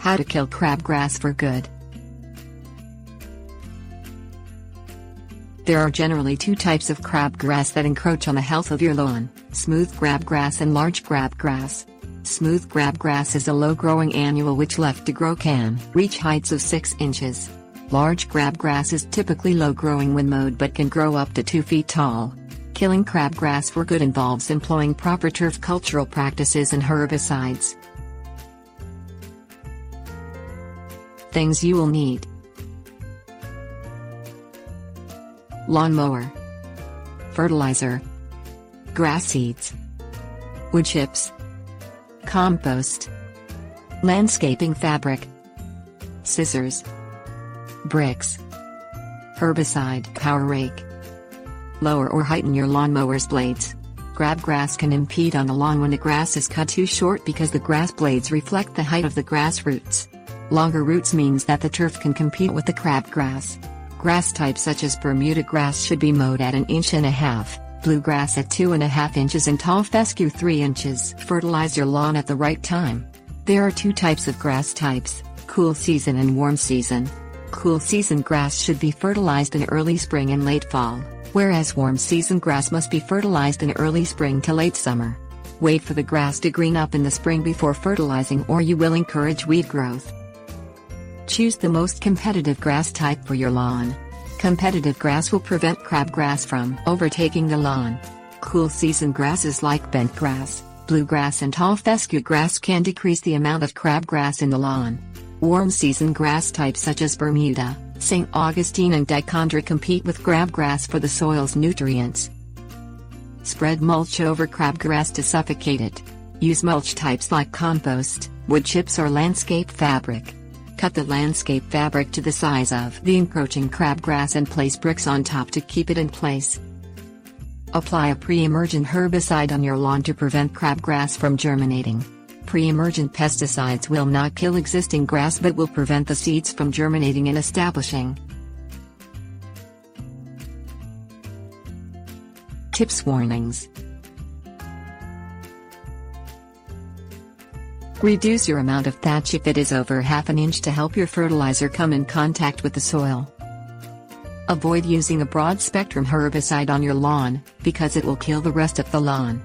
How to kill crabgrass for good. There are generally two types of crabgrass that encroach on the health of your lawn: smooth crabgrass and large crabgrass. Smooth crabgrass is a low-growing annual which left to grow can reach heights of 6 inches. Large crabgrass is typically low-growing when mowed but can grow up to 2 feet tall. Killing crabgrass for good involves employing proper turf cultural practices and herbicides. Things you will need: lawnmower, fertilizer, grass seeds, wood chips, compost, landscaping fabric, scissors, bricks, herbicide power rake. Lower or heighten your lawnmower's blades. Crabgrass can impede on the lawn when the grass is cut too short because the grass blades reflect the height of the grass roots. Longer roots means that the turf can compete with the crabgrass. Grass types such as Bermuda grass should be mowed at 1.5 inches, bluegrass at 2.5 inches and tall fescue 3 inches. Fertilize your lawn at the right time. There are two types of grass types: cool season and warm season. Cool season grass should be fertilized in early spring and late fall, whereas warm season grass must be fertilized in early spring to late summer. Wait for the grass to green up in the spring before fertilizing or you will encourage weed growth. Choose the most competitive grass type for your lawn. Competitive grass will prevent crabgrass from overtaking the lawn. Cool season grasses like bentgrass, bluegrass and tall fescue grass can decrease the amount of crabgrass in the lawn. Warm season grass types such as Bermuda, St. Augustine and dichondra compete with crabgrass for the soil's nutrients. Spread mulch over crabgrass to suffocate it. Use mulch types like compost, wood chips or landscape fabric. Cut the landscape fabric to the size of the encroaching crabgrass and place bricks on top to keep it in place. Apply a pre-emergent herbicide on your lawn to prevent crabgrass from germinating. Pre-emergent pesticides will not kill existing grass but will prevent the seeds from germinating and establishing. Tips: warnings. Reduce your amount of thatch if it is over 1/2 inch to help your fertilizer come in contact with the soil. Avoid using a broad-spectrum herbicide on your lawn, because it will kill the rest of the lawn.